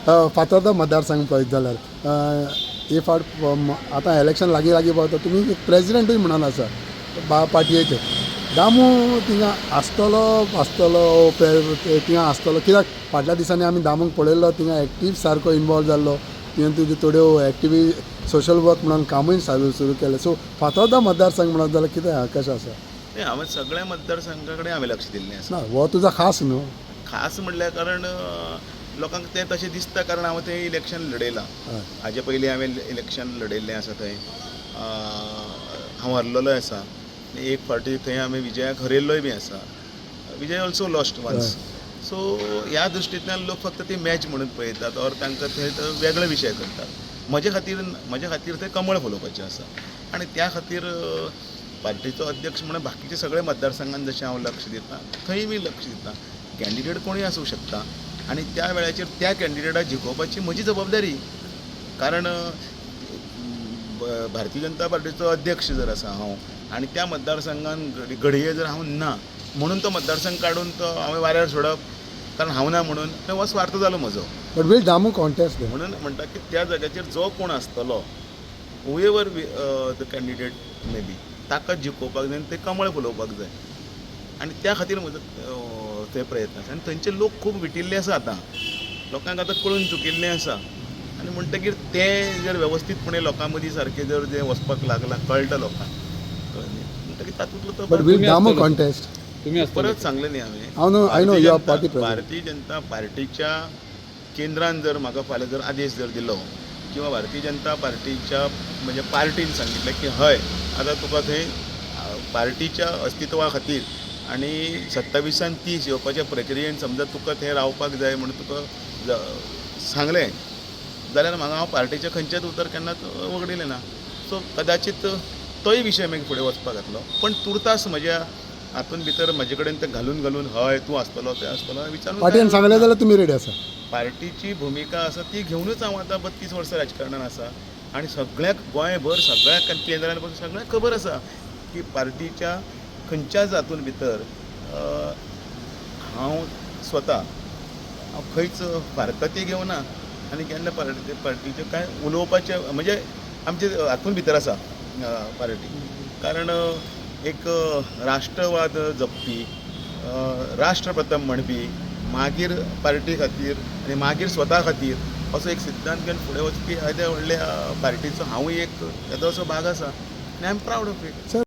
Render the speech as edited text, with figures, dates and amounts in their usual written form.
फातर्डा मतदारसंघ पळयत जाल्यार हे फावट आतां इलेक्शन लागीं पावता तुमी प्रेजिडेंटूय म्हणून आसा पार्टयेचे दामू थिंगा आसतलो थिंगा आसतलो कित्याक फाटल्या दिसांनी आमी दामूक पळयल्लो थिंगा एक्टीव सारको इनवॉल्व जाल्लो तुवें तुज्यो थोड्यो एक्टिवी सोशल वर्क म्हणून कामूय सुरू केलें सो फातर्डा मतदारसंघ म्हणत जाल्यार कितें कशें आसा हांवें सगळ्या मतदारसंघा कडेन हांवें लक्ष दिल्लें आसा ना हो तुजो खास न्हू खास म्हणल्यार कारण लोकांक तें तशें दिसता कारण हांव थंय इलेक्शन लडयलां हाजे पयलीं हांवें इलेक्शन लडयल्लें आसा थंय हांव हरलोलोय आसा एक फावटी थंय हांवें विजयाक हरयल्लोय बी आसा विजय ऑल्सो लॉस्ट वन्स सो ह्या दृश्टींतल्यान लोक फक्त ती मॅच म्हणून पळयतात और तांकां थंय वेगळो विशय करतात म्हजे खातीर थंय कमळ फुलोवपाचें आसा आनी त्या खातीर पार्टीचो अध्यक्ष म्हणून बाकीचे सगळे मतदारसंघान जशें हांव लक्ष दिता थंय बी लक्ष दिता कॅन्डिडेट कोणूय आसूं शकता आनी त्या वेळाचेर त्या कॅन्डिडेटाक जिखोवपाची म्हजी जबाबदारी कारण भारतीय जनता पार्टीचो अध्यक्ष जर आसा हांव आनी त्या मतदारसंघान घडये जर हांव ना म्हणून तो मतदारसंघ काडून तो हांवें वाऱ्यार सोडप कारण हांव ना म्हणून हो स्वार्थ जालो म्हजो बट वील दामू कॉन्टेस्ट म्हणून म्हणटा की त्या जाग्याचेर जो कोण आसतलो whoever the candidate may be ताका जिखोवपाक जाय आनी ते कमळ फुलोवपाक जाय आनी त्या खातीर म्हजो ते प्रयत्न आसा आनी थंयचे लोक खूब विटिल्ले आसा आतां लोकांक आतां कळून चुकिल्लें आसा आनी म्हणटकीर तें जर वेवस्थीतपणे लोकां मदीं सारकें जर जें वचपाक लागलां कळटा लोकांक म्हणटकीर तातूंतलो तो बट वील दामू कॉन्टेस्ट परत सांगलें न्ही हांवें I know your party Bharatiya Janata पार्टीच्या केंद्रान जर म्हाका फाल्यां जर आदेश जर दिलो किंवा भारतीय जनता पार्टीच्या म्हणजे पार्टीन सांगितलें की हय आतां तुका थंय पार्टीच्या अस्तित्वा खातीर आनी 27 30 येवपाच्या प्रक्रियेन समजा तुका थंय रावपाक जाय म्हणून तुका सांगलें जाल्यार म्हाका हांव पार्टीच्या खंयचेच उतर केन्नाच वगडिलें ना सो कदाचित तोय विशय मागीर फुडें वचपाक जातलो पण तुर्तास म्हज्या हातून भितर म्हाजे कडेन तें घालून हय तूं आसतलो तें आसतलो विचारून पार्टीन सांगलें जाल्यार तुमी रेडी आसा पार्टीची भुमिका आसा ती घेवनूच हांव आतां 32 वर्सां राजकारणान आसा आनी सगळ्याक गोंयभर सगळ्या केंद्रान पसून सगळ्यांक खबर आसा की पार्टीच्या खंयच्याच हातून भितर हांव स्वता हांव खंयच फारकती घेवना आनी केन्ना पार्टीचे कांय उलोवपाचें म्हणजे आमचे हातून भितर आसा पार्टी कारण एक राष्ट्रवाद जपपी राष्ट्र प्रथम म्हणपी मागीर पार्टी खातीर आनी मागीर स्वता खातीर असो एक सिद्धांत घेवन फुडें वचपी एद्या व्हडल्या पार्टीचो हांवूय एक येदोसो भाग आसा आनी I am proud of it